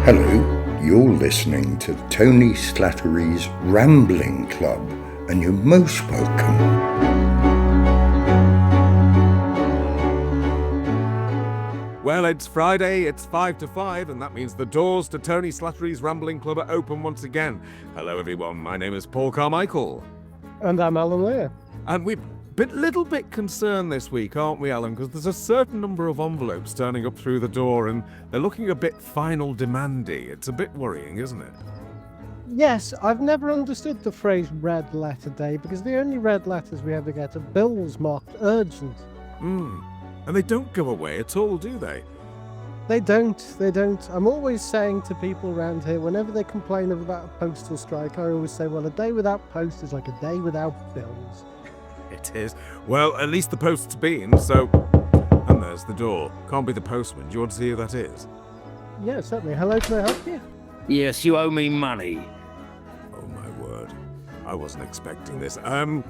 Hello, you're listening to Tony Slattery's Rambling Club, and you're most welcome. Well, it's Friday, it's 5 to 5, and that means the doors to Tony Slattery's Rambling Club are open once again. Hello everyone, my name is Paul Carmichael. And I'm Alan Leigh. And we're a little bit concerned this week, aren't we, Alan? Because there's a certain number of envelopes turning up through the door, and they're looking a bit final demandy. It's a bit worrying, isn't it? Yes, I've never understood the phrase red letter day, because the only red letters we ever get are bills marked urgent. And they don't go away at all, do they? They don't. I'm always saying to people around here, whenever they complain about a postal strike, I always say, well, a day without post is like a day without bills. It is. Well, at least the post's been, so... And there's the door. Can't be the postman. Do you want to see who that is? Yeah, certainly. Hello, can I help you? Yes, you owe me money. Oh, my word. I wasn't expecting this. Do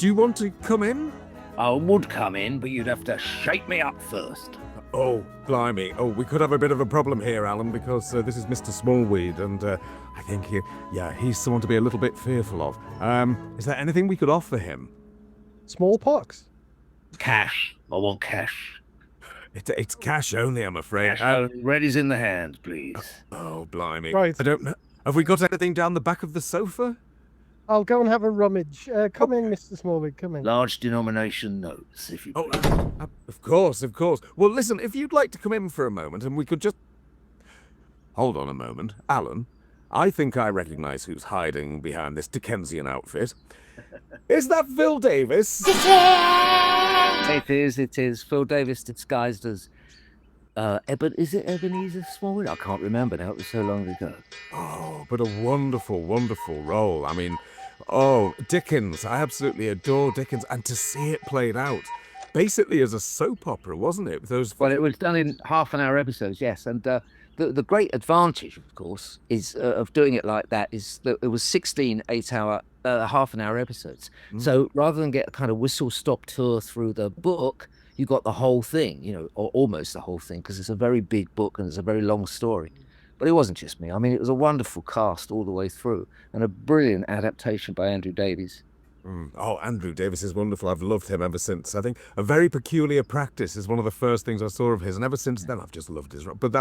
you want to come in? I would come in, but you'd have to shake me up first. Oh, blimey. Oh, we could have a bit of a problem here, Alan, because this is Mr. Smallweed, and I think he's someone to be a little bit fearful of. Is there anything we could offer him? Smallpox? Cash. I want cash. It's cash only, I'm afraid. Cash only. Ready's in the hand, please. Oh, blimey. Right. I don't know. Have we got anything down the back of the sofa? I'll go and have a rummage. Come in, Mr. Smallwood, come in. Large denomination notes, if you Oh, please. of course. Well, listen, if you'd like to come in for a moment and we could just... Hold on a moment. Alan, I think I recognise who's hiding behind this Dickensian outfit. Is that Phil Davis? It is. Phil Davis disguised as... is it Ebenezer Smallwood? I can't remember now, it was so long ago. Oh, but a wonderful, wonderful role. I mean, Dickens. I absolutely adore Dickens. And to see it played out, basically as a soap opera, wasn't it? Well, it was done in half-an-hour episodes, yes. And the great advantage, of course, is of doing it like that is that it was 16 half-an-hour episodes. So rather than get a kind of whistle-stop tour through the book, you got the whole thing, or almost the whole thing, because it's a very big book and it's a very long story. But it wasn't just me. I mean, it was a wonderful cast all the way through and a brilliant adaptation by Andrew Davies. Oh, Andrew Davis is wonderful. I've loved him ever since. I think A Very Peculiar Practice is one of the first things I saw of his, and ever since then I've just loved his role. But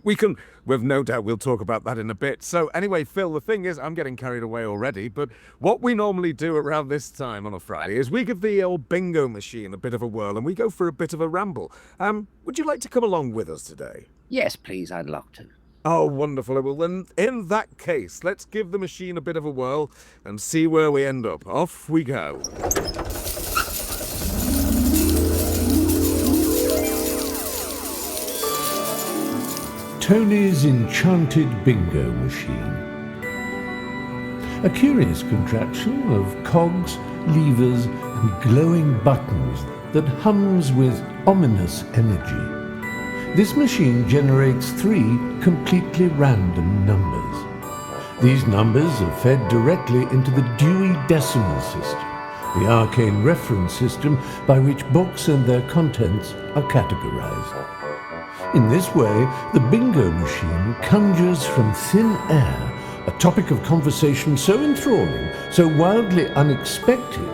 we've no doubt we'll talk about that in a bit. So anyway, Phil, the thing is, I'm getting carried away already, but what we normally do around this time on a Friday is we give the old bingo machine a bit of a whirl and we go for a bit of a ramble. Would you like to come along with us today? Yes, please, I'd love to. Oh, wonderful. Well, then, in that case, let's give the machine a bit of a whirl and see where we end up. Off we go. Tony's enchanted bingo machine. A curious contraption of cogs, levers, and glowing buttons that hums with ominous energy. This machine generates 3 completely random numbers. These numbers are fed directly into the Dewey Decimal System, the arcane reference system by which books and their contents are categorized. In this way, the bingo machine conjures from thin air a topic of conversation so enthralling, so wildly unexpected,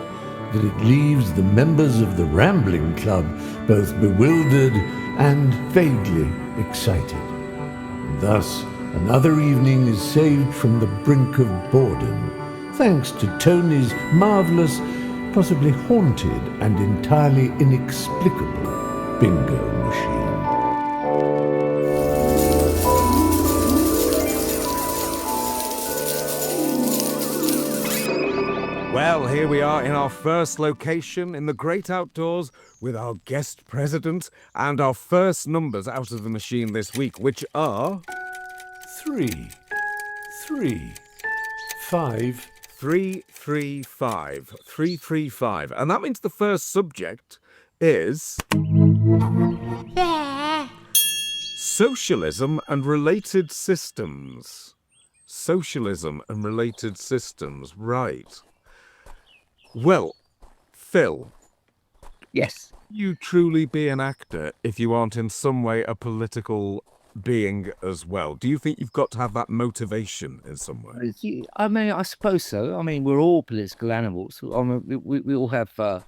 that it leaves the members of the Rambling Club both bewildered and vaguely excited. And thus, another evening is saved from the brink of boredom, thanks to Tony's marvellous, possibly haunted and entirely inexplicable bingo machine. Well, here we are in our first location in the great outdoors with our guest president and our first numbers out of the machine this week, which are... 3, 3, 5, 335. 335. And that means the first subject is... Socialism and Related Systems. Socialism and Related Systems, right. Well, Phil. Yes. You truly be an actor if you aren't in some way a political being as well? Do you think you've got to have that motivation in some way? I mean, I suppose so. I mean, we're all political animals. I mean, we all have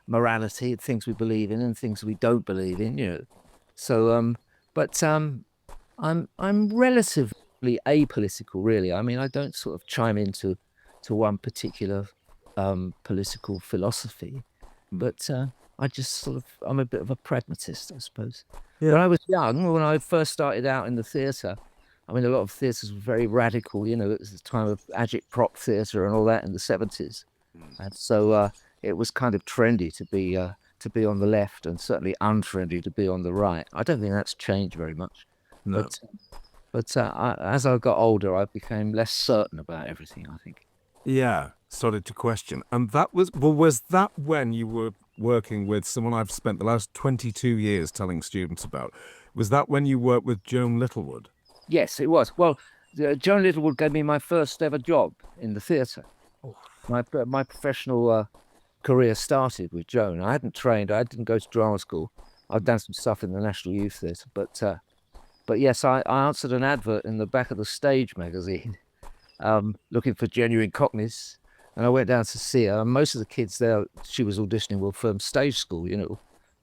morality, things we believe in and things we don't believe in, you know. So, but I'm relatively apolitical, really. I mean, I don't sort of chime into one particular political philosophy, but I just sort of I'm a bit of a pragmatist, I suppose. Yeah. When I was young, when I first started out in the theatre, I mean, a lot of theatres were very radical. You know, it was the time of agitprop theatre and all that in the 70s, and so it was kind of trendy to be on the left, and certainly unfriendly to be on the right. I don't think that's changed very much. No. But as I got older, I became less certain about everything, I think. Yeah, started to question. And that was that when you were working with someone I've spent the last 22 years telling students about? Was that when you worked with Joan Littlewood? Yes, it was. Well, Joan Littlewood gave me my first ever job in the theatre. My professional career started with Joan. I hadn't trained. I didn't go to drama school. I'd done some stuff in the National Youth Theatre, but yes, I answered an advert in the back of the Stage magazine, looking for genuine cockneys, and I went down to see her. And most of the kids there she was auditioning were from stage school, you know,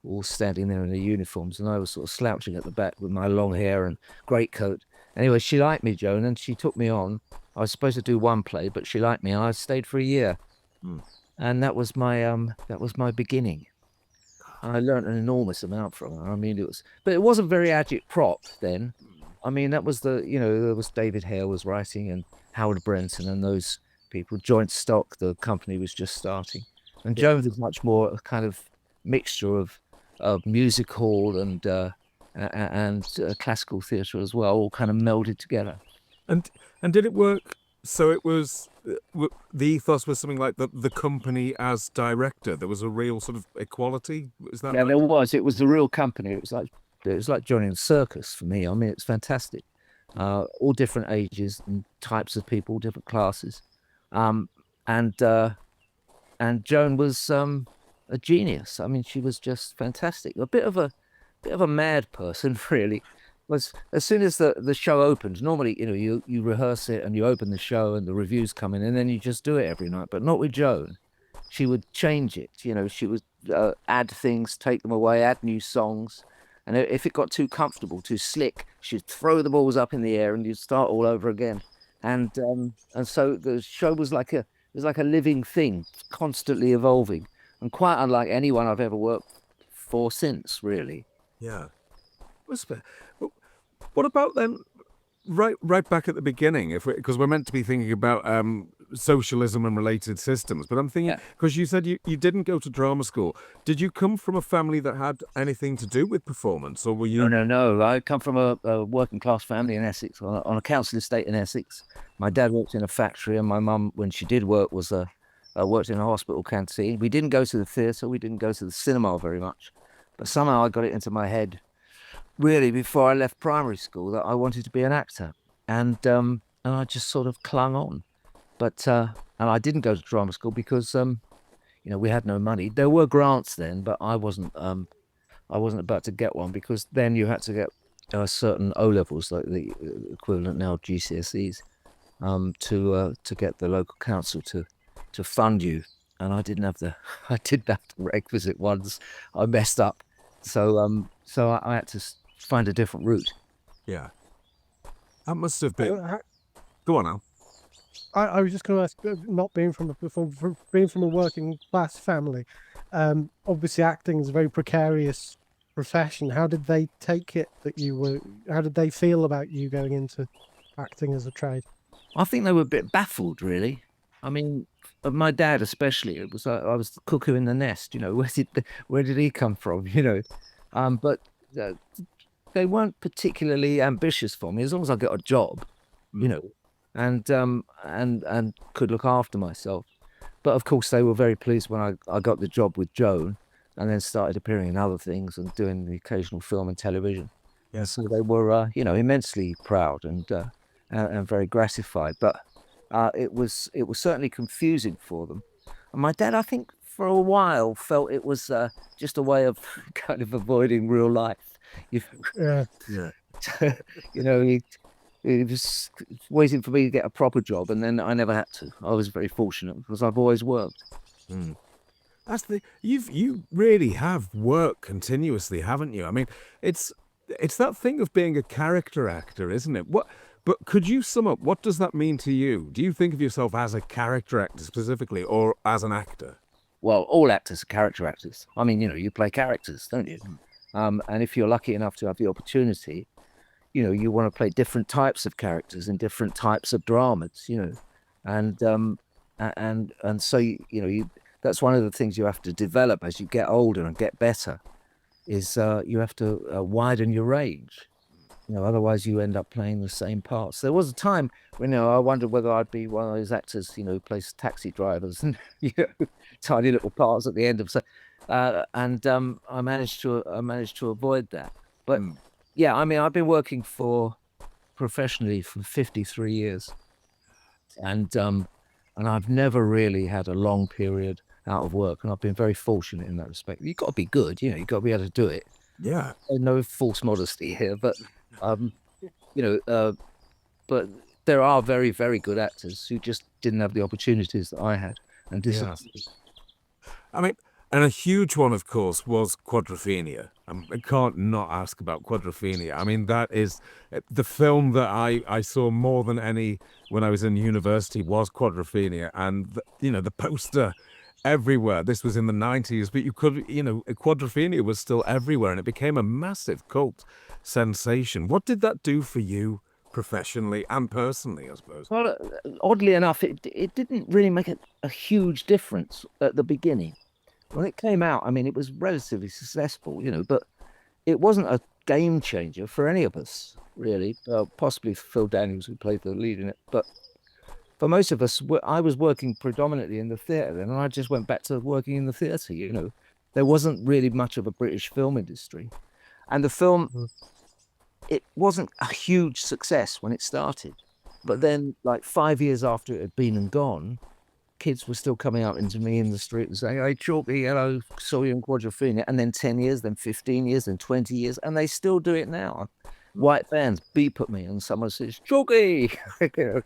all standing there in their uniforms, and I was sort of slouching at the back with my long hair and greatcoat. Anyway, she liked me, Joan, and she took me on. I was supposed to do one play, but she liked me, and I stayed for a year. And that was my beginning. I learned an enormous amount from her. I mean, but it wasn't very agitprop then. I mean, that was there was David Hare was writing and Howard Brenton and those people. Joint Stock, the company was just starting, and Joan was much more a kind of mixture of music hall and classical theatre as well, all kind of melded together. And did it work? So it was the ethos was something like the company as director. There was a real sort of equality. Is that Yeah, right? there was. It was the real company. It was like joining a circus for me. I mean, it's fantastic. All different ages and types of people, different classes, um, and Joan was a genius. I mean, she was just fantastic. A bit of a mad person, really. Was as soon as the show opened, normally, you know, you rehearse it and you open the show and the reviews come in and then you just do it every night. But not with Joan. She would change it. You know, she would add things, take them away, add new songs. And if it got too comfortable, too slick, she'd throw the balls up in the air and you'd start all over again. And so the show was like a living thing, constantly evolving, and quite unlike anyone I've ever worked for since, really. Yeah. Was fair. What about then? Right back at the beginning, because we're meant to be thinking about socialism and related systems, but I'm thinking because you said you didn't go to drama school. Did you come from a family that had anything to do with performance, or were you? No. I come from a working class family in Essex, on a council estate in Essex. My dad worked in a factory, and my mum, when she did work, was worked in a hospital canteen. We didn't go to the theatre, we didn't go to the cinema very much, but somehow I got it into my head, really, before I left primary school, that I wanted to be an actor, and I just sort of clung on. But and I didn't go to drama school because you know, we had no money. There were grants then, but I wasn't about to get one, because then you had to get certain O levels, like the equivalent now of GCSEs, to get the local council to fund you. And I didn't have the requisite ones. I messed up, so I had to find a different route. Yeah. That must have been. Go on now. I was just going to ask, not being from a working class family, obviously acting is a very precarious profession. How did they take it that you were? How did they feel about you going into acting as a trade? I think they were a bit baffled, really. I mean, my dad especially. It was like I was the cuckoo in the nest. You know, where did he come from? You know, but they weren't particularly ambitious for me, as long as I got a job, you know, and could look after myself. But of course, they were very pleased when I got the job with Joan, and then started appearing in other things and doing the occasional film and television. Yeah. So they were, you know, immensely proud and very gratified. But it was certainly confusing for them. And my dad, I think, for a while felt it was just a way of kind of avoiding real life. Yeah. you know, he was waiting for me to get a proper job, and then I never had to. I was very fortunate because I've always worked. That's the you really have worked continuously, haven't you? I mean, it's that thing of being a character actor, isn't it? But could you sum up what does that mean to you? Do you think of yourself as a character actor specifically, or as an actor? Well, all actors are character actors. I mean, you play characters, don't you? And if you're lucky enough to have the opportunity, you want to play different types of characters in different types of dramas, and so that's one of the things you have to develop as you get older and get better, is you have to widen your range. Otherwise you end up playing the same parts. There was a time when I wondered whether I'd be one of those actors, who plays taxi drivers and tiny little parts at the end of so, and I managed to avoid that. But yeah, I mean, I've been working professionally for 53 years, and I've never really had a long period out of work, and I've been very fortunate in that respect. You've got to be good, you've got to be able to do it. Yeah. No false modesty here, but but there are very, very good actors who just didn't have the opportunities that I had, and I mean, and a huge one, of course, was Quadrophenia. I can't not ask about Quadrophenia. I mean, that is the film that I saw more than any when I was in university was Quadrophenia, and the poster everywhere. This was in the 90s, but Quadrophenia was still everywhere, and it became a massive cult sensation. What did that do for you professionally and personally, I suppose? Well, oddly enough, it didn't really make a huge difference at the beginning. When it came out, I mean, it was relatively successful, but it wasn't a game changer for any of us, really. Possibly Phil Daniels, who played the lead in it, but for most of us, I was working predominantly in the theatre then, and I just went back to working in the theatre. There wasn't really much of a British film industry, and the film, it wasn't a huge success when it started, but then like 5 years after it had been and gone, kids were still coming up into me in the street and saying, "Hey, Chalky, hello, saw you in Quadrophenia," and then 10 years, then 15 years, then 20 years, and they still do it now. White fans beep at me and someone says, "Chalky," and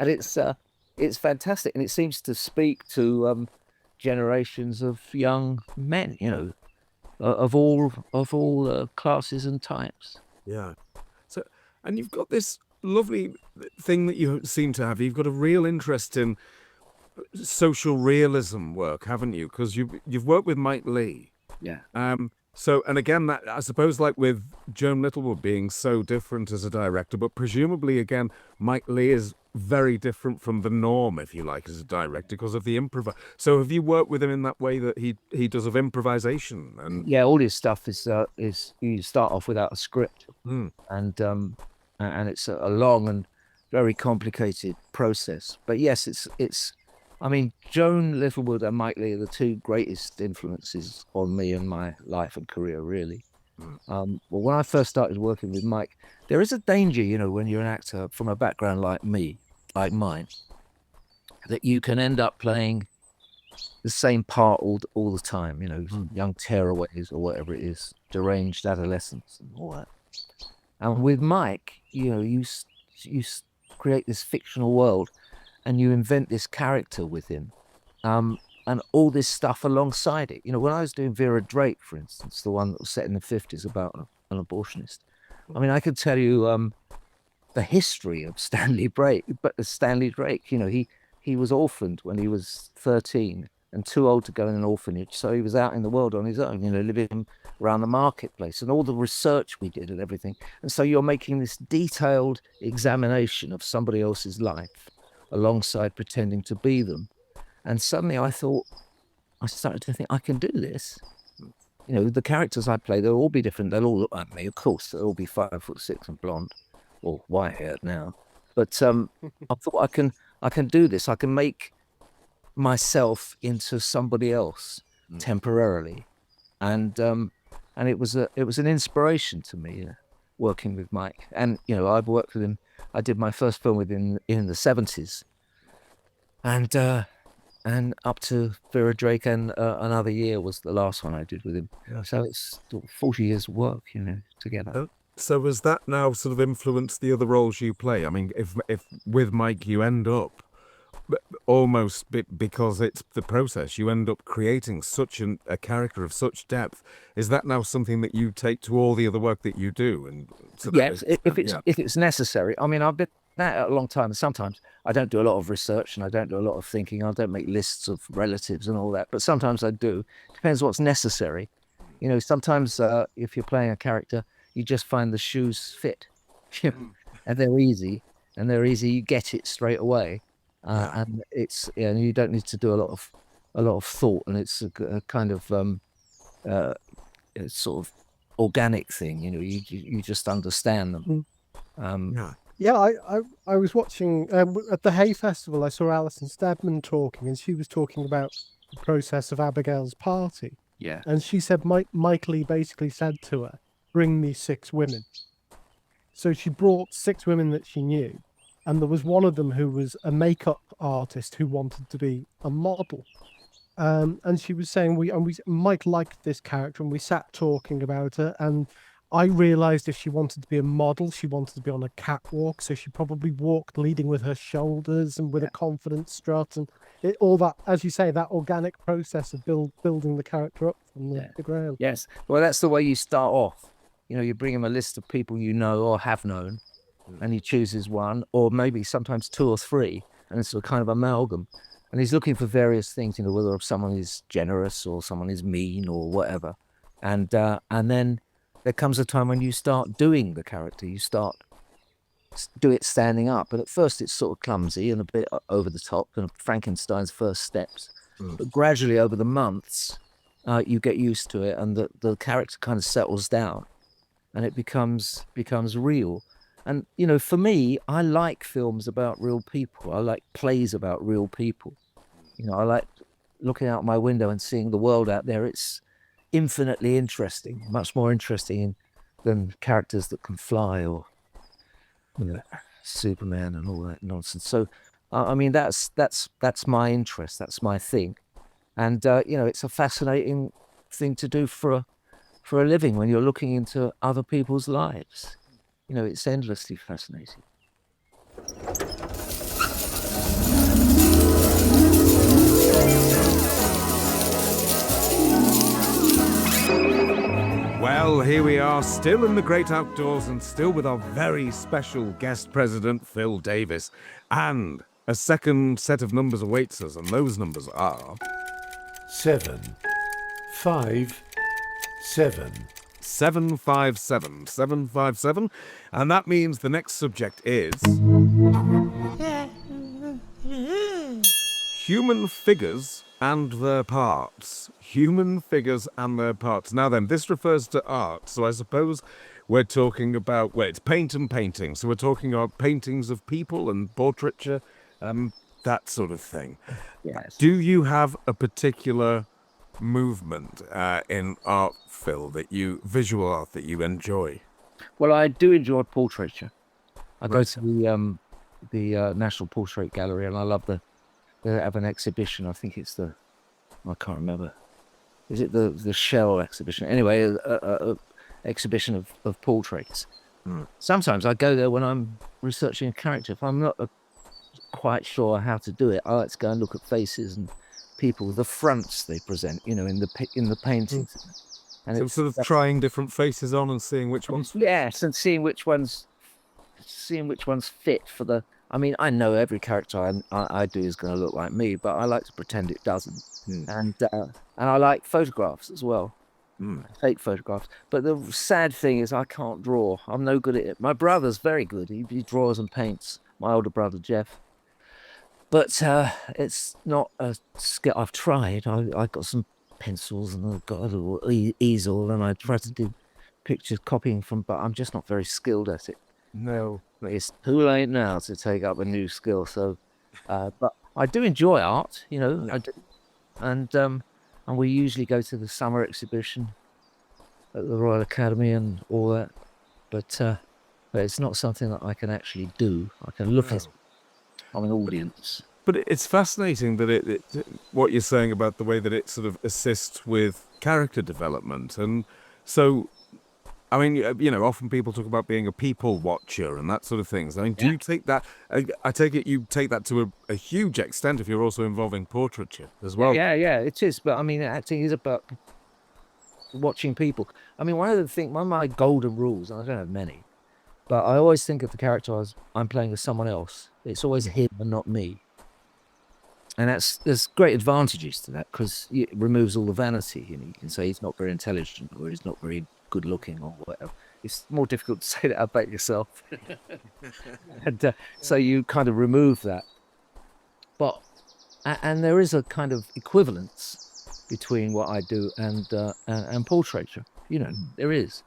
it's fantastic, and it seems to speak to generations of young men, of all classes and types. Yeah. So, and you've got this lovely thing that you seem to have. You've got a real interest in social realism work, haven't you? Because you've worked with Mike Leigh. Yeah. So, and again, that I suppose, like with Joan Littlewood being so different as a director, but presumably again, Mike Leigh is very different from the norm, if you like, as a director because of the improv. So, have you worked with him in that way that he does of improvisation? And yeah, all his stuff is you start off without a script, and it's a long and very complicated process. But yes, it's. I mean, Joan Littlewood and Mike Leigh are the two greatest influences on me and my life and career, really. Well, when I first started working with Mike, there is a danger, when you're an actor from a background like mine, that you can end up playing the same part all the time, young tearaways or whatever it is, deranged adolescents and all that. And with Mike, you create this fictional world, and you invent this character with him, and all this stuff alongside it. When I was doing Vera Drake, for instance, the one that was set in the 50s about an abortionist, I mean, I could tell you the history of Stanley Drake. He was orphaned when he was 13 and too old to go in an orphanage, so he was out in the world on his own, living around the marketplace, and all the research we did and everything. And so you're making this detailed examination of somebody else's life alongside pretending to be them. And suddenly I started to think, I can do this. The characters I play, they'll all be different. They'll all look like me, of course. They'll all be 5'6" and blonde, or white-haired now. But I thought I can do this. I can make myself into somebody else temporarily, and it was an inspiration to me working with Mike. And I've worked with him. I did my first film with him in the 70s, and up to Vera Drake, and Another Year was the last one I did with him. Yeah. So it's 40 years of work, together. So has that now sort of influenced the other roles you play? I mean, if with Mike you end up almost because it's the process, you end up creating such a character of such depth. Is that now something that you take to all the other work that you do? And so Yes, if it's necessary. I mean, I've been at it a long time, and sometimes I don't do a lot of research and I don't do a lot of thinking. I don't make lists of relatives and all that, but sometimes I do. Depends what's necessary. You know, sometimes if you're playing a character, you just find the shoes fit, and they're easy, You get it straight away, and and you don't need to do a lot of thought, and it's a kind of it's sort of organic thing. You know, you just understand them. Yeah, I was watching at the Hay Festival. I saw Alison Steadman talking, and she was talking about the process of Abigail's party. Yeah. And she said Mike Leigh basically said to her, "Bring me 6 women." So she brought 6 women that she knew, and there was one of them who was a makeup artist who wanted to be a model. And she was saying Mike liked this character, and we sat talking about her, and I realized if she wanted to be a model, she wanted to be on a catwalk, so she probably walked leading with her shoulders and with a confident strut, and all that, as you say, that organic process of building the character up from the ground. Yes. Well, that's the way you start off. You know, you bring him a list of people you know or have known, and he chooses one, or maybe sometimes 2 or 3, and it's a kind of amalgam. And he's looking for various things, you know, whether someone is generous or someone is mean or whatever. And then there comes a time when you start doing the character. You do it standing up. But at first it's sort of clumsy and a bit over the top, kind of Frankenstein's first steps. But gradually over the months, you get used to it, and the character kind of settles down, and it becomes real. And, you know, for me, I like films about real people. I like plays about real people. You know, I like looking out my window and seeing the world out there. It's infinitely interesting, much more interesting than characters that can fly or, you know, Superman and all that nonsense. So, I mean, that's my interest. That's my thing. And, you know, it's a fascinating thing to do for a living when you're looking into other people's lives. You know, it's endlessly fascinating. Well, here we are, still in the great outdoors and still with our very special guest president, Phil Davis. And a second set of numbers awaits us, and those numbers are 7, 5, 7. 757. 757. And that means the next subject is human figures and their parts. Human figures and their parts. Now then, this refers to art, so I suppose we're talking about, well, it's paint and painting. So we're talking about paintings of people and portraiture, that sort of thing. Yes. Do you have a particular movement in art, Phil, visual art that you enjoy? Well, I do enjoy portraiture. I go to the National Portrait Gallery, and I love they have an exhibition. I think it's I can't remember. Is it the Shell exhibition? Anyway, a exhibition of portraits. Sometimes I go there when I'm researching a character. If I'm not quite sure how to do it, I like to go and look at faces and people, the fronts they present, you know, in the paintings. And So sort of trying different faces on and seeing which ones. Yes, and seeing which ones fit for the. I mean, I know every character I do is going to look like me, but I like to pretend it doesn't. And I like photographs as well, fake photographs. But the sad thing is I can't draw. I'm no good at it. My brother's very good. He draws and paints. My older brother Jeff. But it's not a skill. I've tried. I got some pencils and I've got a little easel, and I try to do pictures copying from, but I'm just not very skilled at it. No. It's too late now to take up a new skill. So, but I do enjoy art, you know. I do. And we usually go to the summer exhibition at the Royal Academy and all that. But it's not something that I can actually do. I can look at. I'm an audience. But it's fascinating that what you're saying about the way that it sort of assists with character development. And so I mean, often people talk about being a people watcher and that sort of things. I mean, do you take that? I take it you take that to a huge extent if you're also involving portraiture as well. Yeah, it is. But I mean, acting is about watching people. I mean, one of my golden rules, and I don't have many, but I always think of the character as I'm playing as someone else. It's always him and not me. And there's great advantages to that because it removes all the vanity. You can say he's not very intelligent or he's not very good looking or whatever. It's more difficult to say that about yourself. And so you kind of remove that. But and there is a kind of equivalence between what I do and portraiture. There is.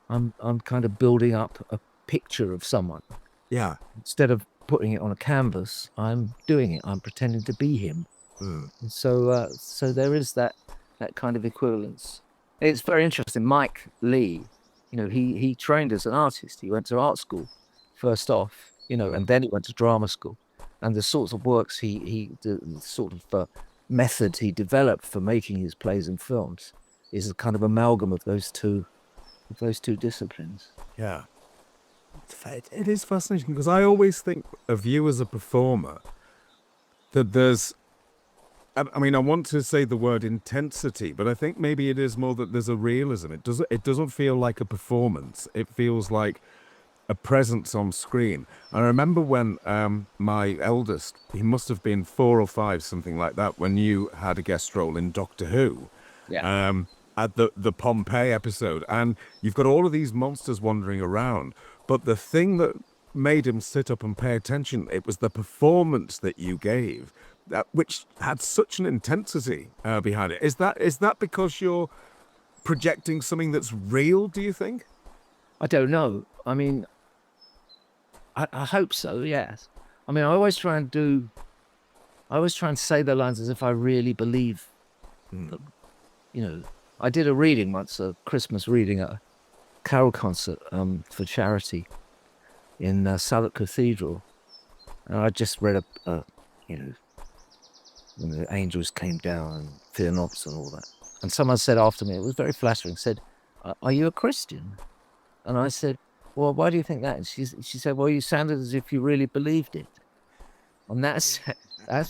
I'm kind of building up a picture of someone. Yeah. Instead of putting it on a canvas, I'm doing it. I'm pretending to be him. And so there is that kind of equivalence. It's very interesting. Mike Leigh, he trained as an artist. He went to art school first off, and then he went to drama school. And the sorts of works the sort of method he developed for making his plays and films is a kind of amalgam of those two disciplines. Yeah. It is fascinating because I always think of you as a performer that there's, I mean, I want to say the word intensity, but I think maybe it is more that there's a realism. It doesn't feel like a performance. It feels like a presence on screen. I remember when my eldest, he must have been 4 or 5, something like that, when you had a guest role in Doctor Who. Yeah. At the Pompeii episode, and you've got all of these monsters wandering around, but the thing that made him sit up and pay attention, it was the performance that you gave, which had such an intensity behind it. Is that because you're projecting something that's real, do you think? I don't know. I mean, I hope so, yes. I mean, I always try and say the lines as if I really believe them. I did a reading once, a Christmas reading at a carol concert for charity in Southwark Cathedral. And I just read when the angels came down and Thermos and all that. And someone said after me, it was very flattering, said, "Are you a Christian?" And I said, "Well, why do you think that?" And she said, "Well, you sounded as if you really believed it." And that's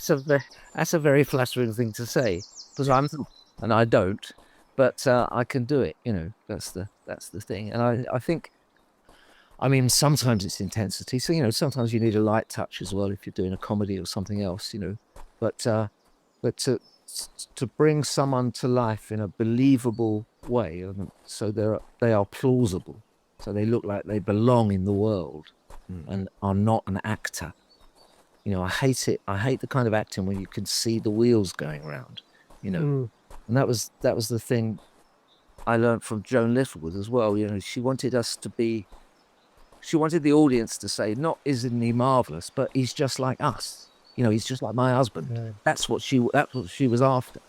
a very flattering thing to say, because I'm not, and I don't. But I can do it, that's the thing. And I think, I mean, sometimes it's intensity. So, sometimes you need a light touch as well if you're doing a comedy or something else, But to bring someone to life in a believable way, so they are plausible, so they look like they belong in the world and are not an actor. I hate it. I hate the kind of acting where you can see the wheels going around, And that was the thing I learned from Joan Littlewood as well. She wanted the audience to say, not isn't he marvelous, but he's just like us. He's just like my husband. Yeah. That's what she was after.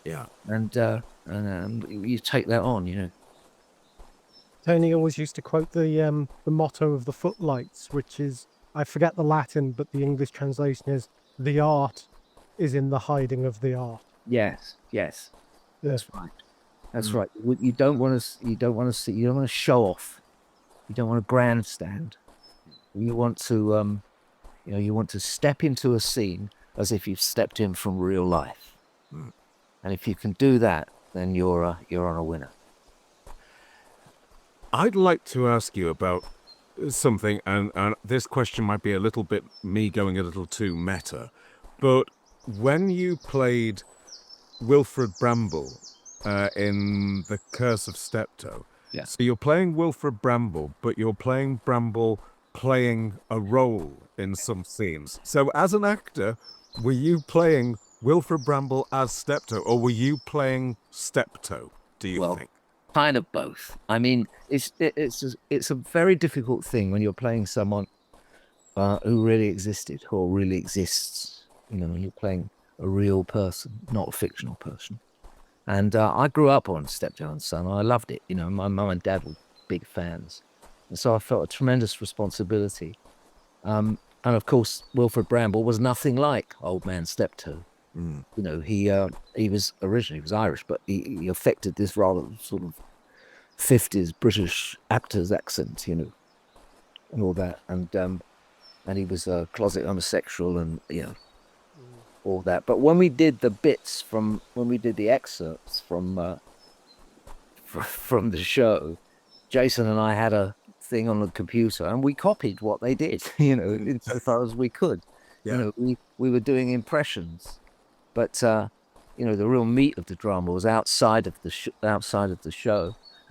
Yeah. And you take that on, Tony always used to quote the motto of the footlights, which is, I forget the Latin, but the English translation is, "The art is in the hiding of the art." Yes. That's right. That's right. You don't want to show off. You don't want to grandstand. You want to step into a scene as if you've stepped in from real life. And if you can do that, then you're on a winner. I'd like to ask you about something, and this question might be a little bit me going a little too meta, but when you played Wilfred Bramble in The Curse of Steptoe. Yeah. So you're playing Wilfred Bramble, but you're playing Bramble playing a role in some scenes. So as an actor, were you playing Wilfred Bramble as Steptoe, or were you playing Steptoe, do you think? Kind of both. I mean, it's a very difficult thing when you're playing someone who really existed or really exists. You're playing a real person, not a fictional person. And I grew up on Steptoe and Son. I loved it. My mum and dad were big fans. And so I felt a tremendous responsibility. And of course, Wilfred Bramble was nothing like Old Man Steptoe. He was Irish, but he affected this rather sort of 50s British actor's accent, and all that. And he was a closet homosexual and, all that. But when we did the excerpts from the show, Jason and I had a thing on the computer and we copied what they did, insofar as we could. Yeah. We were doing impressions, but the real meat of the drama was outside of the show,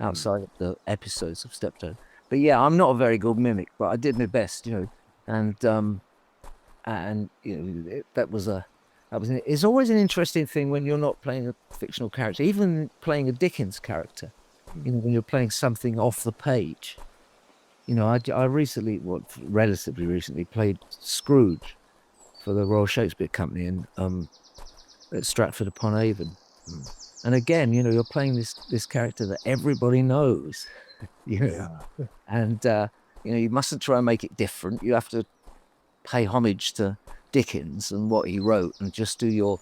outside of the episodes of Steptoe. But yeah, I'm not a very good mimic, but I did my best, and it's always an interesting thing when you're not playing a fictional character, even playing a Dickens character, when you're playing something off the page. I relatively recently played Scrooge for the Royal Shakespeare Company at Stratford upon Avon. And again, you're playing this character that everybody knows, and you mustn't try and make it different. You have to pay homage to Dickens and what he wrote and just do your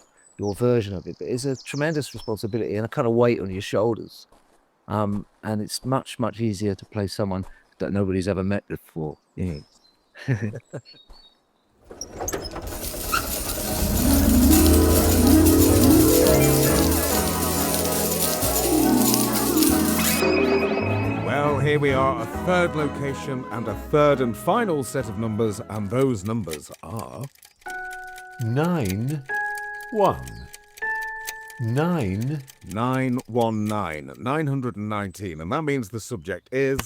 version of it. But it's a tremendous responsibility and a kind of weight on your shoulders. And it's much, much easier to play someone that nobody's ever met before. Well, here we are, a third location and a third and final set of numbers, and those numbers are 9, 1. 9, 919, 919, and that means the subject is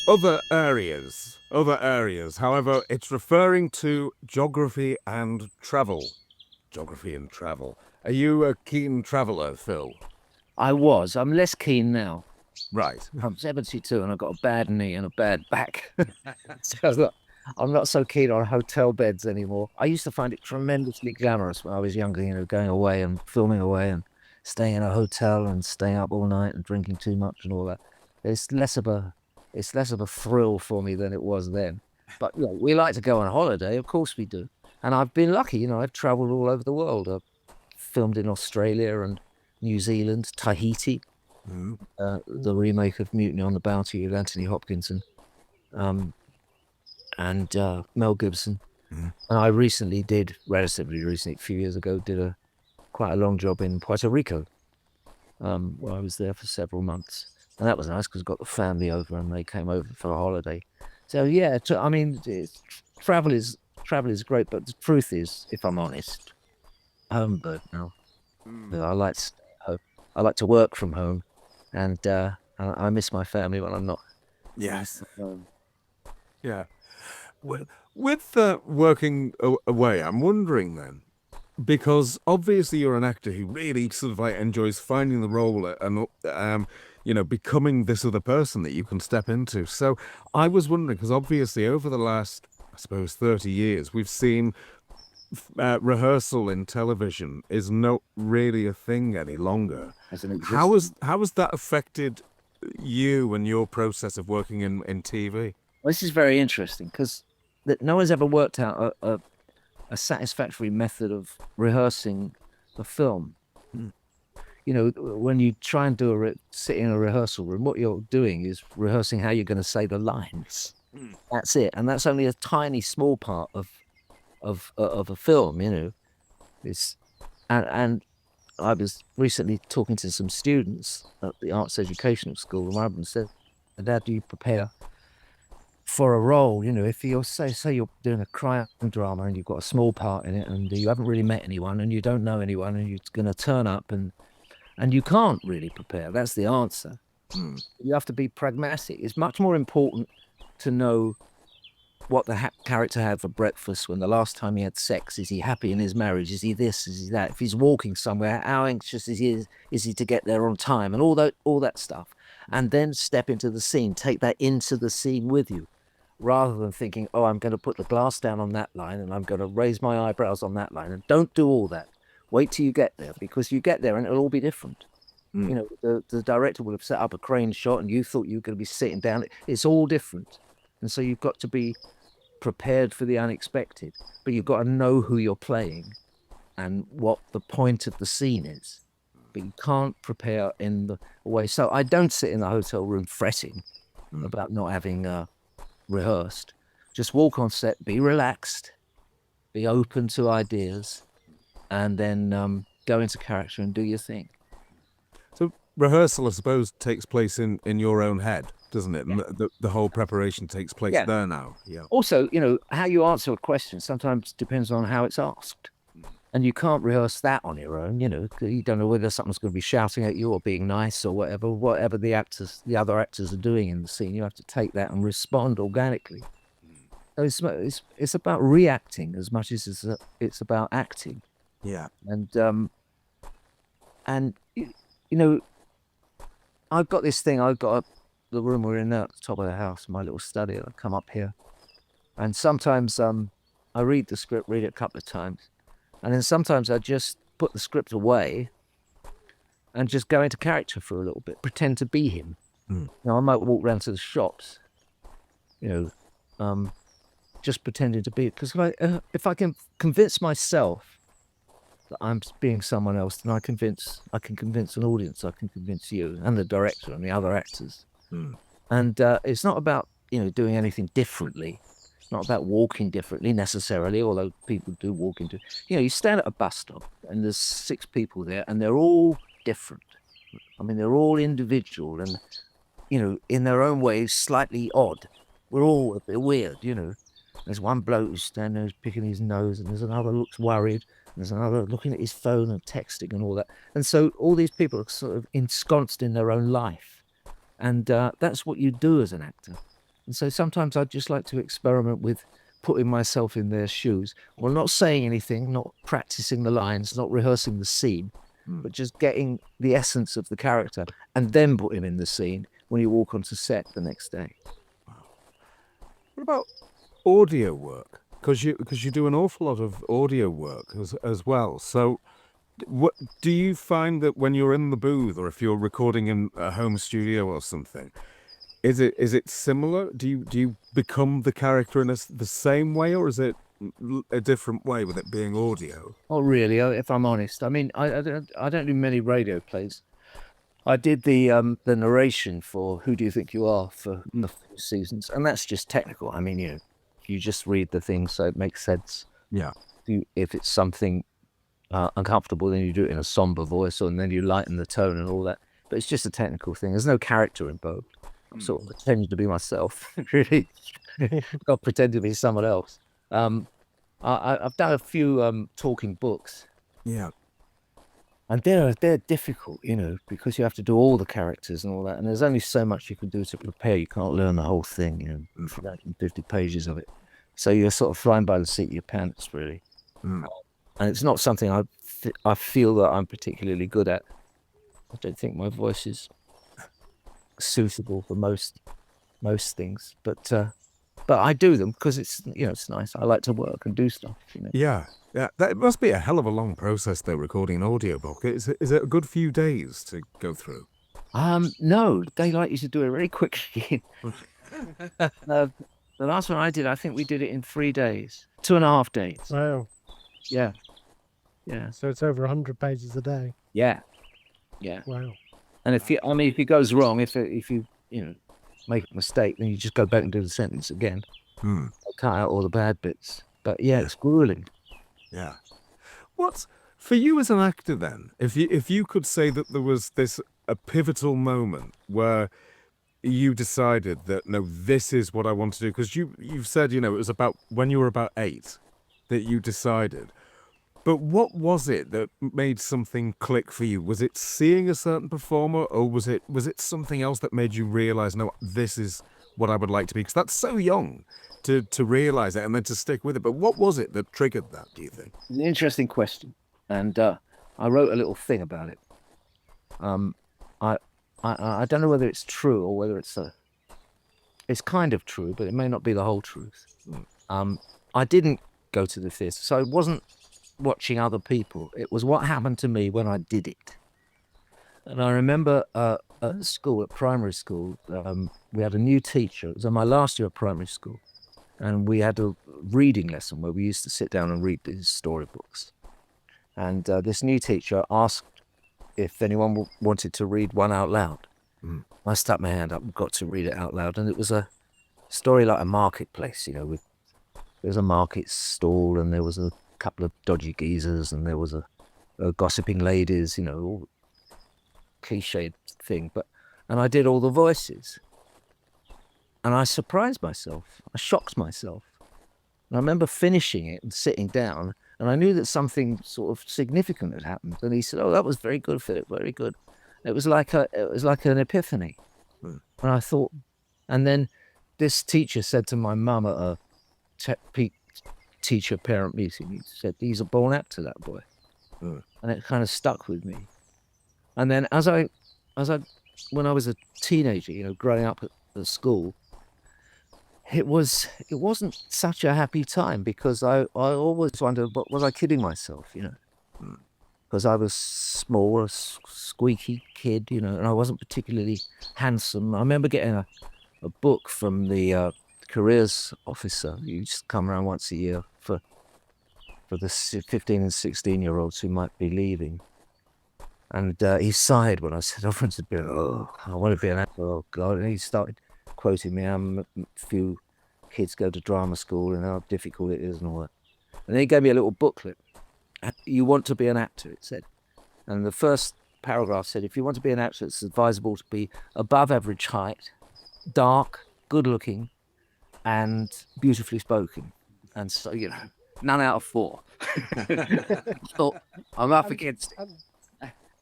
other areas. Other areas. However, it's referring to geography and travel. Geography and travel. Are you a keen traveller, Phil? I'm less keen now. Right. I'm 72 and I've got a bad knee and a bad back. So I'm not so keen on hotel beds anymore. I used to find it tremendously glamorous when I was younger, going away and filming away and staying in a hotel and staying up all night and drinking too much and all that. It's less of a thrill for me than it was then. But we like to go on holiday, of course we do. And I've been lucky, I've traveled all over the world. I've filmed in Australia and New Zealand, Tahiti, the remake of Mutiny on the Bounty with Anthony Hopkins and Mel Gibson. And I relatively recently, a few years ago, did quite a long job in Puerto Rico, where I was there for several months. And that was nice because I got the family over and they came over for a holiday. So yeah, travel is great, but the truth is, if I'm honest, home bird now. I like to stay at home. I like to work from home, and I miss my family when I'm not. Yes. Yeah. Well, with working away, I'm wondering then, because obviously you're an actor who really sort of enjoys finding the role and becoming this other person that you can step into. So I was wondering, because obviously over the last, I suppose, 30 years, we've seen rehearsal in television is not really a thing any longer. How has that affected you and your process of working in TV? Well, this is very interesting because no one's ever worked out a satisfactory method of rehearsing a film. When you try and sit in a rehearsal room, what you're doing is rehearsing how you're going to say the lines. That's it, and that's only a tiny, small part of a film. And I was recently talking to some students at the Arts Educational School, and one of them said, "How do you prepare for a role? If you're say you're doing a crime drama and you've got a small part in it, and you haven't really met anyone, and you don't know anyone, and you're going to turn up and you can't really prepare. That's the answer. You have to be pragmatic. It's much more important to know what the character had for breakfast, when the last time he had sex. Is he happy in his marriage? Is he this? Is he that? If he's walking somewhere, how anxious is he to get there on time? And all that stuff. And then step into the scene. Take that into the scene with you, rather than thinking, oh, I'm going to put the glass down on that line and I'm going to raise my eyebrows on that line. And don't do all that. Wait till you get there, because you get there and it'll all be different. The director will have set up a crane shot and you thought you were going to be sitting down. It's all different. And so you've got to be prepared for the unexpected, but you've got to know who you're playing and what the point of the scene is. but you can't prepare in the way. So I don't sit in the hotel room fretting about not having rehearsed. Just walk on set, be relaxed, be open to ideas, and then go into character and do your thing. So rehearsal, I suppose, takes place in your own head, doesn't it? And the whole preparation takes place there now. Yeah. Also, how you answer a question sometimes depends on how it's asked. And you can't rehearse that on your own, you don't know whether someone's going to be shouting at you or being nice or whatever the other actors are doing in the scene. You have to take that and respond organically. So it's about reacting as much as it's about acting. Yeah. And I've got this thing. I've got the room we're in at the top of the house, my little study. I come up here, and sometimes I read the script, read it a couple of times. And then sometimes I just put the script away and just go into character for a little bit, pretend to be him. I might walk around to the shops, just pretending to be it. Because if I can convince myself that I'm being someone else, then I can convince an audience, I can convince you and the director and the other actors. And it's not about, doing anything differently. Not about walking differently necessarily, although people do walk into, you stand at a bus stop and there's 6 people there and they're all different. I mean, they're all individual and, in their own ways, slightly odd. We're all a bit weird, There's one bloke who's standing there who's picking his nose and there's another looks worried. And there's another looking at his phone and texting and all that. And so all these people are sort of ensconced in their own life. And that's what you do as an actor. And so sometimes I'd just like to experiment with putting myself in their shoes. Well, not saying anything, not practicing the lines, not rehearsing the scene, but just getting the essence of the character and then put him in the scene when you walk onto set the next day. What about audio work? Because you do an awful lot of audio work as well. So what do you find that when you're in the booth or if you're recording in a home studio or something, is it similar? Do you become the character in the same way, or is it a different way with it being audio? Oh, really? If I'm honest, I mean, I don't do many radio plays. I did the narration for Who Do You Think You Are for the first seasons, and that's just technical. I mean, you just read the thing so it makes sense. Yeah. If it's something uncomfortable, then you do it in a somber voice, and then you lighten the tone and all that. But it's just a technical thing. There's no character involved. I'm sort of pretending to be myself, really. Not pretend to be someone else. I've done a few talking books. Yeah. And they're difficult, because you have to do all the characters and all that. And there's only so much you can do to prepare. You can't learn the whole thing, 50 pages of it. So you're sort of flying by the seat of your pants, really. And it's not something I feel that I'm particularly good at. I don't think my voice is suitable for most things, but I do them because it's it's nice. I like to work and do stuff. Yeah. That must be a hell of a long process though, recording an audiobook. Is it a good few days to go through? No, they like you to do it very quickly. The last one I did, I think we did it in 3 days, 2.5 days. Wow. Yeah. So it's over 100 pages a day. Yeah. Wow. And if it goes wrong, if you make a mistake, then you just go back and do the sentence again. Cut out all the bad bits. But yeah, it's grueling. Yeah. What's for you as an actor then? If you could say that there was a pivotal moment where you decided that no, this is what I want to do, because you've said it was about when you were about 8 that you decided. But what was it that made something click for you? Was it seeing a certain performer, or was it something else that made you realize, no, this is what I would like to be? Because that's so young to realize it and then to stick with it. But what was it that triggered that, do you think? It's an interesting question, and I wrote a little thing about it. I don't know whether it's true or whether it's kind of true, but it may not be the whole truth. I didn't go to the theatre, so it wasn't watching other people. It was what happened to me when I did it. And I remember at school, at primary school, we had a new teacher. It was in my last year of primary school. And we had a reading lesson where we used to sit down and read these storybooks. And this new teacher asked if anyone wanted to read one out loud. I stuck my hand up and got to read it out loud, and it was a story like a marketplace, there was a market stall, and there was a couple of dodgy geezers, and there was a gossiping ladies, all cliched thing, and I did all the voices, and I surprised myself, I shocked myself, and I remember finishing it and sitting down, and I knew that something sort of significant had happened, and he said, "Oh, that was very good, Philip, very good." It was like an epiphany. And I thought, and then this teacher said to my mum at a teacher parent meeting, he said, "He's a born actor, that boy." And it kind of stuck with me. And then when I was a teenager, growing up at school, it wasn't such a happy time, because I always wondered, was I kidding myself, because I was small, a squeaky kid, and I wasn't particularly handsome. I remember getting a book from the careers officer. He used to come around once a year for the 15 and 16-year-olds who might be leaving. And he sighed when I said, "I want to be an actor, oh God." And he started quoting me how few kids go to drama school and how difficult it is and all that. And then he gave me a little booklet. "You want to be an actor," it said. And the first paragraph said, "If you want to be an actor, it's advisable to be above average height, dark, good looking, and beautifully spoken." And so, none out of 4. So I'm up against it.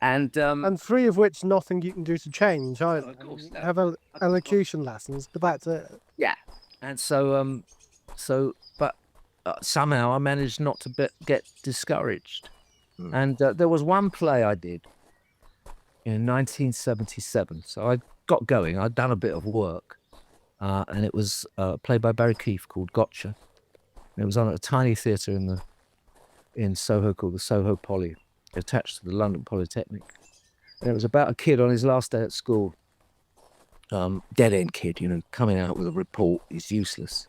And 3 of which nothing you can do to change. I of course, no. have elocution lessons, but that's it. yeah. And so, but somehow I managed not to get discouraged. And there was one play I did in 1977. So I got going. I'd done a bit of work, and it was a play by Barry Keefe called Gotcha. And it was on at a tiny theatre in Soho called the Soho Poly, attached to the London Polytechnic. And it was about a kid on his last day at school, dead-end kid, coming out with a report. He's useless.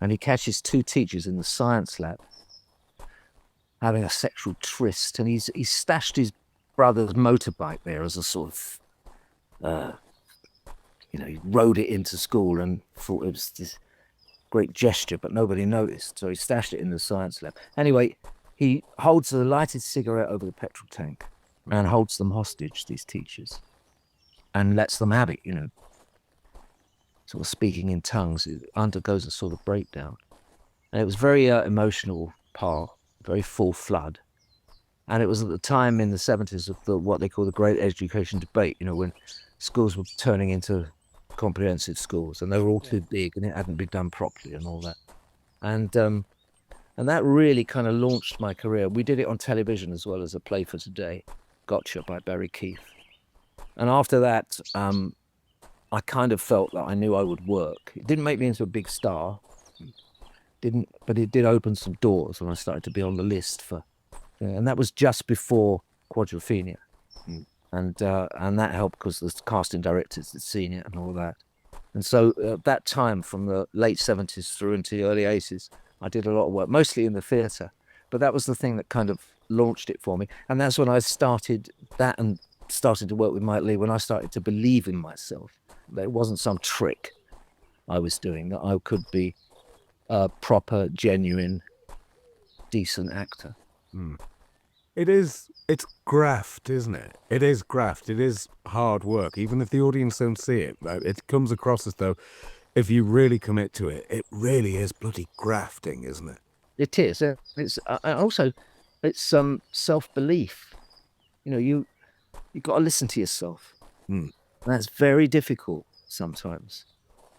And he catches 2 teachers in the science lab having a sexual tryst, and he's stashed his brother's motorbike there as a sort of, he rode it into school and thought it was this great gesture, but nobody noticed, so he stashed it in the science lab. Anyway, he holds a lighted cigarette over the petrol tank and holds them hostage, these teachers, and lets them have it, sort of speaking in tongues. It undergoes a sort of breakdown. And it was very emotional part, very full flood. And it was at the time in the 70s of what they call the Great Education Debate, when schools were turning into comprehensive schools, and they were all too big, and it hadn't been done properly and all that. And that really kind of launched my career. We did it on television as well as a play for today, Gotcha by Barry Keefe. And after that, I kind of felt that I knew I would work. It didn't make me into a big star, but it did open some doors when I started to be on the list and that was just before Quadrophenia. And that helped because the casting directors had seen it and all that. And so at that time, from the late 70s through into the early 80s, I did a lot of work, mostly in the theatre. But that was the thing that kind of launched it for me. And that's when I started that and started to work with Mike Leigh, when I started to believe in myself, that it wasn't some trick I was doing, that I could be a proper, genuine, decent actor. It's graft, isn't it? It is graft. It is hard work. Even if the audience don't see it, it comes across as though if you really commit to it, it really is bloody grafting, isn't it? It is. It's also, it's self-belief. You've got to listen to yourself. That's very difficult sometimes.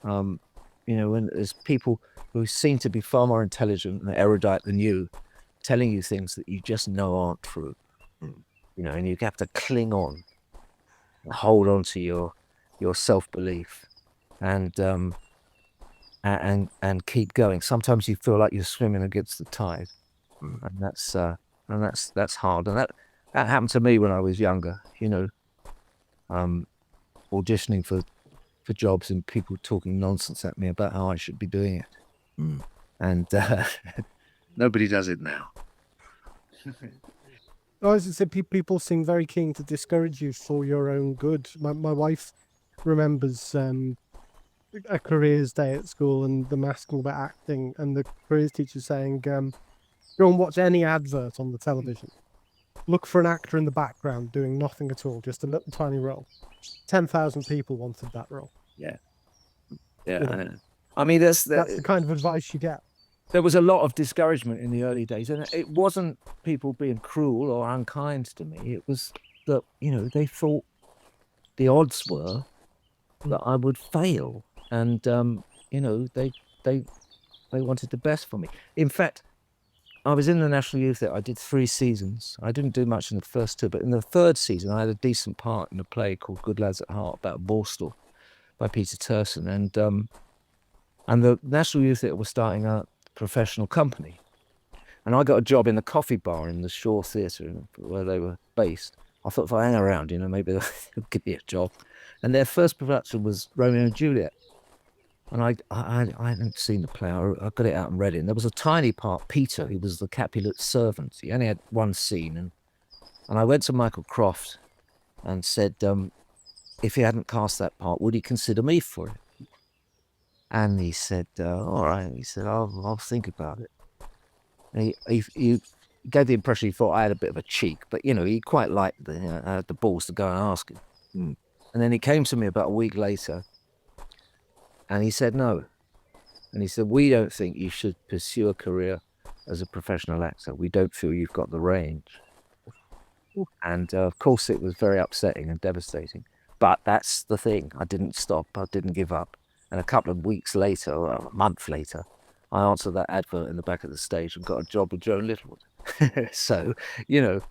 When there's people who seem to be far more intelligent and erudite than you, telling you things that you just know aren't true. And you have to cling on, hold on to your self-belief, and keep going. Sometimes you feel like you're swimming against the tide, and that's hard. And that happened to me when I was younger. Auditioning for jobs and people talking nonsense at me about how I should be doing it, and nobody does it now. As I said, people seem very keen to discourage you for your own good. My wife remembers a careers day at school and them asking about acting, and the careers teacher saying, go and watch any advert on the television. Look for an actor in the background doing nothing at all, just a little tiny role. 10,000 people wanted that role. Yeah, You know, I know. I mean, that's the kind of advice you get. there was a lot of discouragement in the early days, and it wasn't people being cruel or unkind to me. It was that, you know, they thought the odds were that I would fail, and you know, they wanted the best for me. In fact, I was in the National Youth Theatre. I did 3 seasons. I didn't do much in the first 2, but in the 3rd season, I had a decent part in a play called Good Lads at Heart about Borstal by Peter Turson, and the National Youth Theatre was starting a professional company, and I got a job in the coffee bar in the Shore Theatre where they were based. I thought, if I hang around, you know, maybe they'll give me a job. And their first production was Romeo and Juliet, and I hadn't seen the play. I got it out and read it. And there was a tiny part. Peter, he was the Capulet's servant. He only had 1 scene, and I went to Michael Croft and said, if he hadn't cast that part, would he consider me for it? And he said, all right. He said, I'll think about it. And he gave the impression he thought I had a bit of a cheek, but, you know, he quite liked the balls to go and ask him. And then he came to me about a week later, and he said no. And he said, we don't think you should pursue a career as a professional actor. We don't feel you've got the range. And of course, it was very upsetting and devastating. But that's the thing. I didn't stop. I didn't give up. And a couple of weeks later, or a month later, I answered that advert in the back of the stage and got a job with Joan Littlewood. So, you know,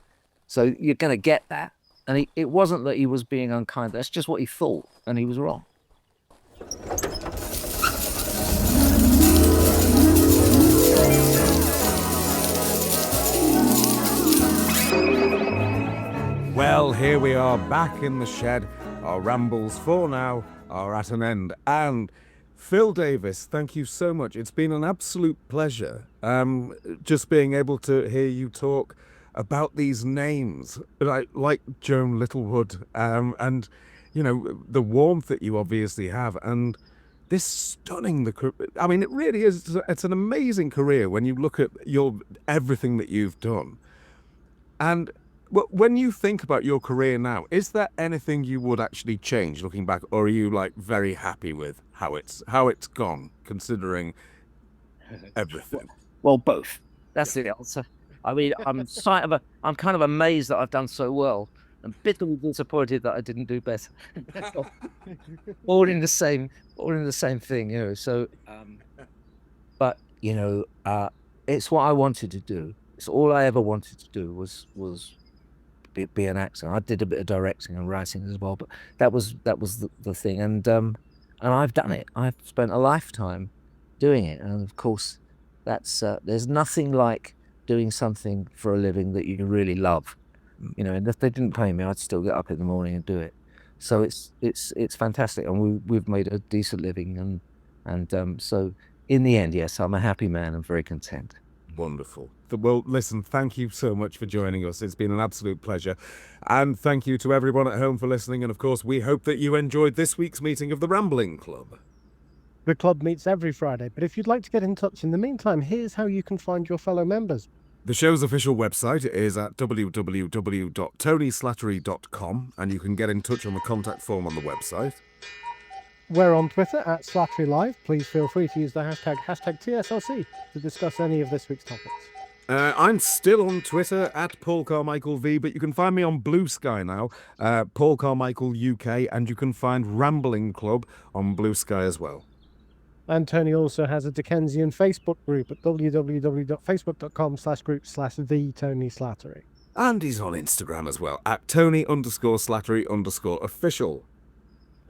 so you're going to get that. And it wasn't that he was being unkind. That's just what he thought. And he was wrong. Well, here we are back in the shed. Our rambles for now are at an end. And Phil Davis, thank you so much. It's been an absolute pleasure just being able to hear you talk about these names, like Joan Littlewood, and, you know, the warmth that you obviously have, and this stunning, I mean, it really is, it's an amazing career when you look at everything that you've done. And when you think about your career now, is there anything you would actually change looking back, or are you like very happy with how it's gone, considering everything? Well, both. That's the answer. I mean, I'm kind of amazed that I've done so well, and bitterly disappointed that I didn't do better. all in the same thing, you know. So, but you know, it's what I wanted to do. It's all I ever wanted to do was be an actor. I did a bit of directing and writing as well, but that was the thing. And I've done it. I've spent a lifetime doing it, and of course, that's there's nothing like doing something for a living that you really love. You know, and if they didn't pay me, I'd still get up in the morning and do it. So it's fantastic, and we've made a decent living, and so in the end, yes, I'm a happy man and very content. Wonderful. Well, listen, thank you so much for joining us. It's been an absolute pleasure. And thank you to everyone at home for listening. And of course, we hope that you enjoyed this week's meeting of the Rambling Club. The club meets every Friday, but if you'd like to get in touch in the meantime, here's how you can find your fellow members. The show's official website is at www.tonyslattery.com, and you can get in touch on the contact form on the website. We're on Twitter at Slattery Live. Please feel free to use the hashtag TSLC to discuss any of this week's topics. I'm still on Twitter at Paul Carmichael V, but you can find me on Blue Sky now, Paul Carmichael UK, and you can find Rambling Club on Blue Sky as well. And Tony also has a Dickensian Facebook group at www.facebook.com/group/TheTonySlattery. And he's on Instagram as well, at Tony_Slattery_official.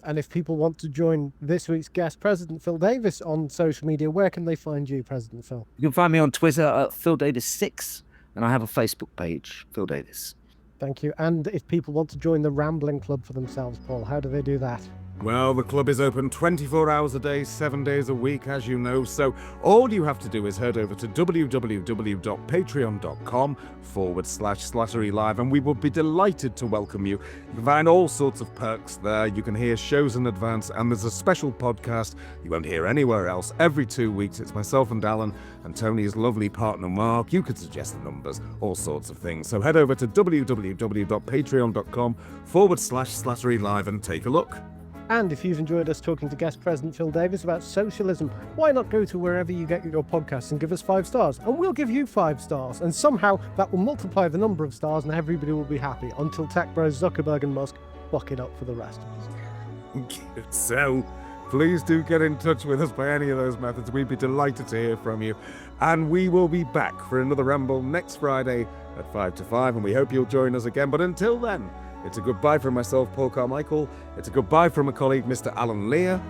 And if people want to join this week's guest, President Phil Davis, on social media, where can they find you, President Phil? You can find me on Twitter at PhilDavis6, and I have a Facebook page, Phil Davis. Thank you. And if people want to join the Rambling Club for themselves, Paul, how do they do that? Well, the club is open 24 hours a day, 7 days a week, as you know, so all you have to do is head over to www.patreon.com/SlatteryLive, and we would be delighted to welcome you. You can find all sorts of perks there. You can hear shows in advance, and there's a special podcast you won't hear anywhere else. Every 2 weeks, it's myself and Alan and Tony's lovely partner Mark. You could suggest the numbers, all sorts of things. So head over to www.patreon.com/SlatteryLive and take a look. And if you've enjoyed us talking to guest President Phil Davis about socialism, why not go to wherever you get your podcasts and give us 5 stars? And we'll give you 5 stars. And somehow that will multiply the number of stars and everybody will be happy until tech bros Zuckerberg and Musk fuck it up for the rest of us. So, please do get in touch with us by any of those methods. We'd be delighted to hear from you. And we will be back for another ramble next Friday at 5 to 5. And we hope you'll join us again. But until then, it's a goodbye from myself, Paul Carmichael. It's a goodbye from a colleague, Mr. Alan Leigh.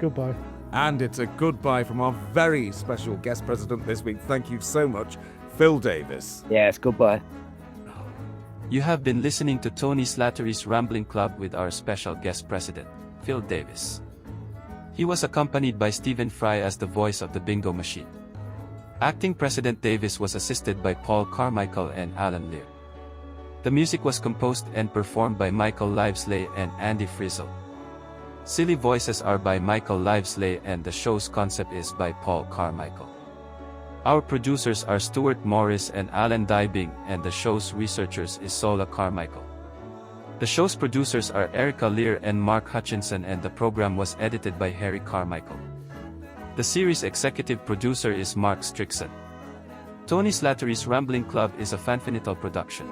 Goodbye. And it's a goodbye from our very special guest president this week. Thank you so much, Phil Davis. Yes, goodbye. You have been listening to Tony Slattery's Rambling Club with our special guest president, Phil Davis. He was accompanied by Stephen Fry as the voice of the bingo machine. Acting President Davis was assisted by Paul Carmichael and Alan Leigh. The music was composed and performed by Michael Livesley and Andy Frizzle. Silly voices are by Michael Livesley and the show's concept is by Paul Carmichael. Our producers are Stuart Morris and Alan Dybing, and the show's researchers is Sola Carmichael. The show's producers are Erica Lear and Mark Hutchinson, and the program was edited by Harry Carmichael. The series executive producer is Mark Strickson. Tony Slattery's Rambling Club is a Fanfinital production.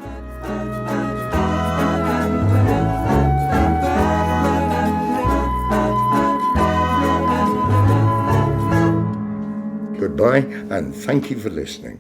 Goodbye, and thank you for listening.